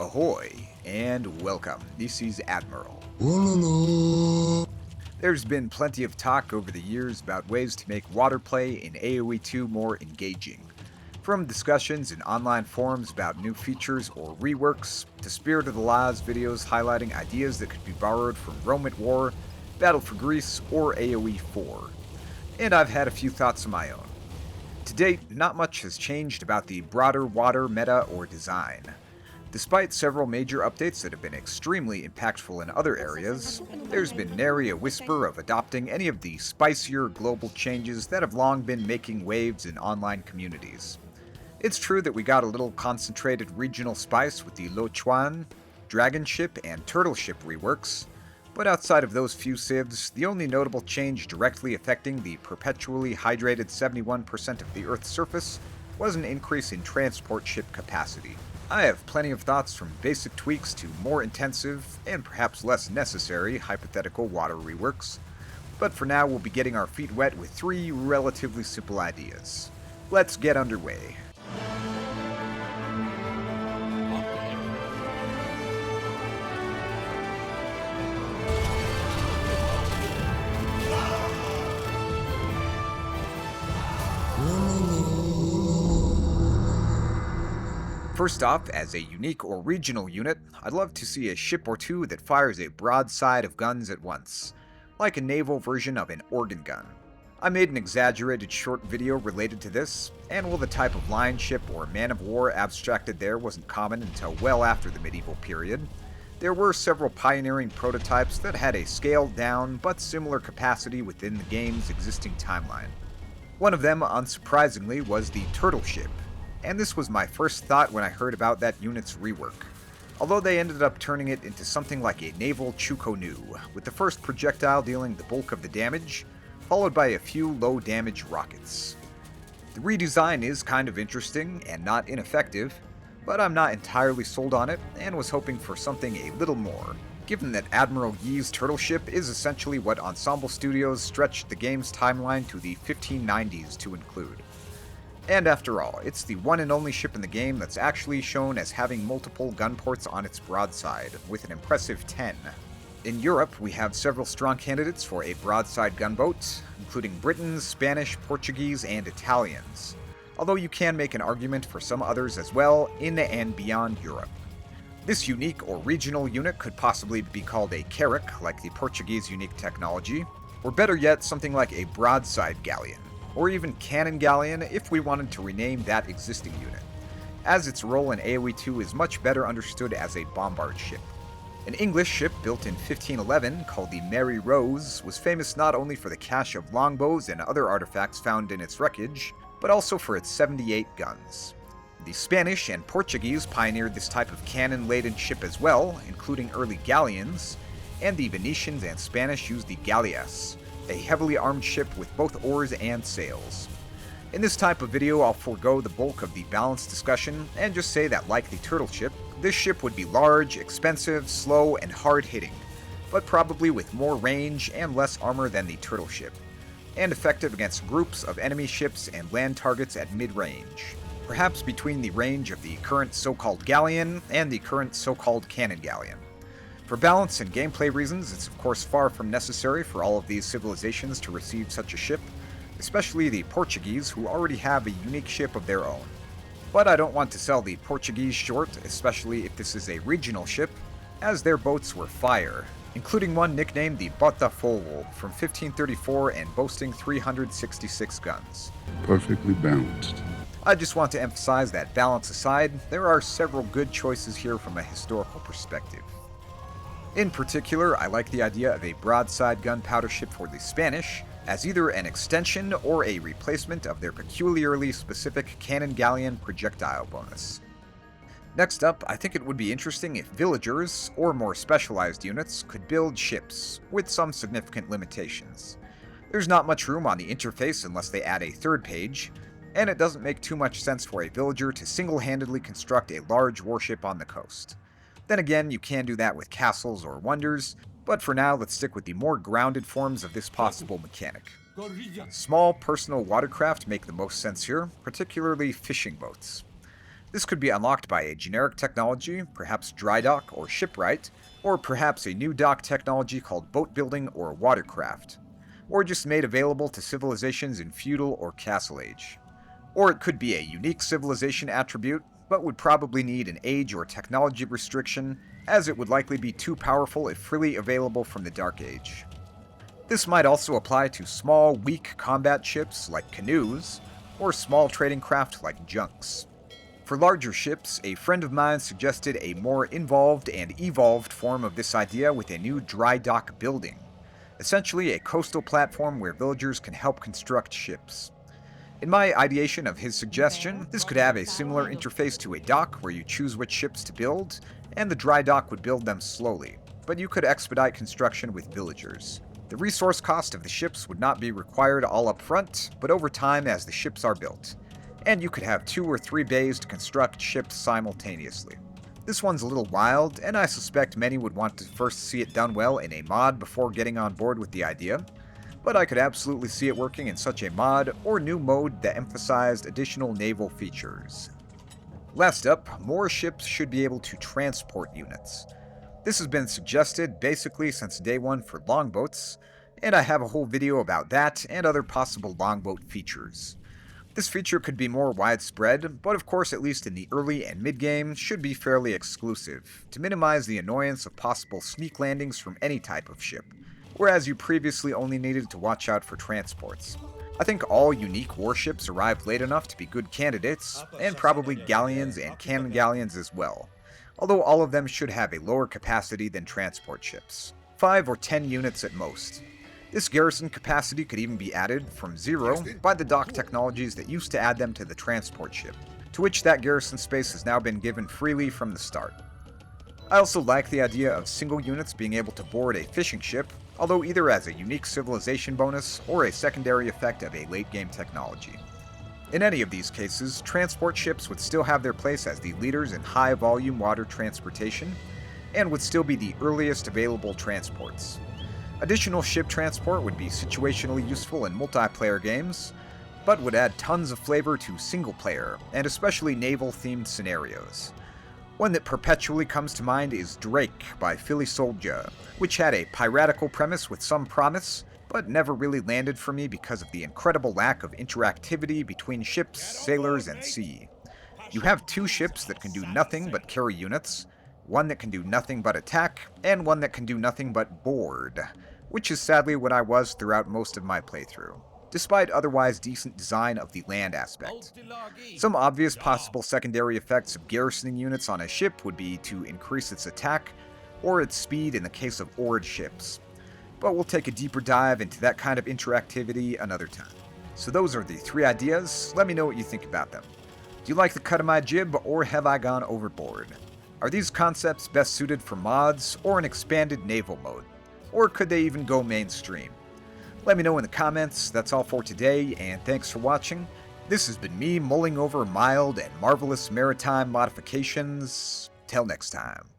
Ahoy, and welcome. This is Admiral. Walala. There's been plenty of talk over the years about ways to make water play in AoE2 more engaging. From discussions in online forums about new features or reworks, to Spirit of the Laws videos highlighting ideas that could be borrowed from Rome at War, Battle for Greece, or AoE4. And I've had a few thoughts of my own. To date, not much has changed about the broader water meta or design. Despite several major updates that have been extremely impactful in other areas, there's been nary a whisper of adopting any of the spicier global changes that have long been making waves in online communities. It's true that we got a little concentrated regional spice with the Lo Chuan, Dragon Ship, and Turtle Ship reworks, but outside of those few civs, the only notable change directly affecting the perpetually hydrated 71% of the Earth's surface was an increase in transport ship capacity. I have plenty of thoughts from basic tweaks to more intensive, and perhaps less necessary, hypothetical water reworks, but for now we'll be getting our feet wet with three relatively simple ideas. Let's get underway. First off, as a unique or regional unit, I'd love to see a ship or two that fires a broadside of guns at once, like a naval version of an organ gun. I made an exaggerated short video related to this, and while the type of line ship or man of war abstracted there wasn't common until well after the medieval period, there were several pioneering prototypes that had a scaled down but similar capacity within the game's existing timeline. One of them, unsurprisingly, was the Turtle Ship, and this was my first thought when I heard about that unit's rework, although they ended up turning it into something like a naval Chukonu, with the first projectile dealing the bulk of the damage, followed by a few low-damage rockets. The redesign is kind of interesting and not ineffective, but I'm not entirely sold on it and was hoping for something a little more, given that Admiral Yi's Turtle Ship is essentially what Ensemble Studios stretched the game's timeline to the 1590s to include. And after all, it's the one and only ship in the game that's actually shown as having multiple gun ports on its broadside, with an impressive 10. In Europe, we have several strong candidates for a broadside gunboat, including Britons, Spanish, Portuguese, and Italians, although you can make an argument for some others as well in and beyond Europe. This unique or regional unit could possibly be called a carrack, like the Portuguese unique technology, or better yet, something like a broadside galleon, or even cannon galleon if we wanted to rename that existing unit, as its role in AoE2 is much better understood as a bombard ship. An English ship built in 1511 called the Mary Rose was famous not only for the cache of longbows and other artifacts found in its wreckage, but also for its 78 guns. The Spanish and Portuguese pioneered this type of cannon-laden ship as well, including early galleons, and the Venetians and Spanish used the galleass, a heavily armed ship with both oars and sails. In this type of video, I'll forego the bulk of the balance discussion and just say that, like the Turtle Ship, this ship would be large, expensive, slow, and hard-hitting, but probably with more range and less armor than the Turtle Ship, and effective against groups of enemy ships and land targets at mid-range, perhaps between the range of the current so-called galleon and the current so-called cannon galleon. For balance and gameplay reasons, it's of course far from necessary for all of these civilizations to receive such a ship, especially the Portuguese, who already have a unique ship of their own. But I don't want to sell the Portuguese short, especially if this is a regional ship, as their boats were fire, including one nicknamed the Botafogo from 1534 and boasting 366 guns. Perfectly balanced. I just want to emphasize that, balance aside, there are several good choices here from a historical perspective. In particular, I like the idea of a broadside gunpowder ship for the Spanish, as either an extension or a replacement of their peculiarly specific cannon galleon projectile bonus. Next up, I think it would be interesting if villagers, or more specialized units, could build ships, with some significant limitations. There's not much room on the interface unless they add a third page, and it doesn't make too much sense for a villager to single-handedly construct a large warship on the coast. Then again, you can do that with castles or wonders, but for now let's stick with the more grounded forms of this possible mechanic. Small personal watercraft make the most sense here, particularly fishing boats. This could be unlocked by a generic technology, perhaps dry dock or shipwright, or perhaps a new dock technology called boat building or watercraft, or just made available to civilizations in feudal or castle age. Or it could be a unique civilization attribute, but would probably need an age or technology restriction, as it would likely be too powerful if freely available from the Dark Age. This might also apply to small, weak combat ships like canoes, or small trading craft like junks. For larger ships, a friend of mine suggested a more involved and evolved form of this idea with a new dry dock building, essentially a coastal platform where villagers can help construct ships. In my ideation of his suggestion, this could have a similar interface to a dock where you choose which ships to build, and the dry dock would build them slowly, but you could expedite construction with villagers. The resource cost of the ships would not be required all up front, but over time as the ships are built. And you could have 2 or 3 bays to construct ships simultaneously. This one's a little wild, and I suspect many would want to first see it done well in a mod before getting on board with the idea, but I could absolutely see it working in such a mod or new mode that emphasized additional naval features. Last up, more ships should be able to transport units. This has been suggested basically since day one for longboats, and I have a whole video about that and other possible longboat features. This feature could be more widespread, but of course at least in the early and mid-game should be fairly exclusive, to minimize the annoyance of possible sneak landings from any type of ship, whereas you previously only needed to watch out for transports. I think all unique warships arrived late enough to be good candidates, and probably galleons and cannon galleons as well, although all of them should have a lower capacity than transport ships, 5 or 10 units at most. This garrison capacity could even be added from 0 by the dock technologies that used to add them to the transport ship, to which that garrison space has now been given freely from the start. I also like the idea of single units being able to board a fishing ship, although either as a unique civilization bonus or a secondary effect of a late-game technology. In any of these cases, transport ships would still have their place as the leaders in high-volume water transportation, and would still be the earliest available transports. Additional ship transport would be situationally useful in multiplayer games, but would add tons of flavor to single-player, and especially naval-themed scenarios. One that perpetually comes to mind is Drake by Philly Soldier, which had a piratical premise with some promise, but never really landed for me because of the incredible lack of interactivity between ships, sailors, and sea. You have 2 ships that can do nothing but carry units, one that can do nothing but attack, and one that can do nothing but board, which is sadly what I was throughout most of my playthrough, despite otherwise decent design of the land aspect. Some obvious possible secondary effects of garrisoning units on a ship would be to increase its attack, or its speed in the case of oared ships, but we'll take a deeper dive into that kind of interactivity another time. So those are the 3 ideas. Let me know what you think about them. Do you like the cut of my jib, or have I gone overboard? Are these concepts best suited for mods or an expanded naval mode? Or could they even go mainstream? Let me know in the comments. That's all for today, and thanks for watching. This has been me mulling over mild and marvelous maritime modifications. Till next time.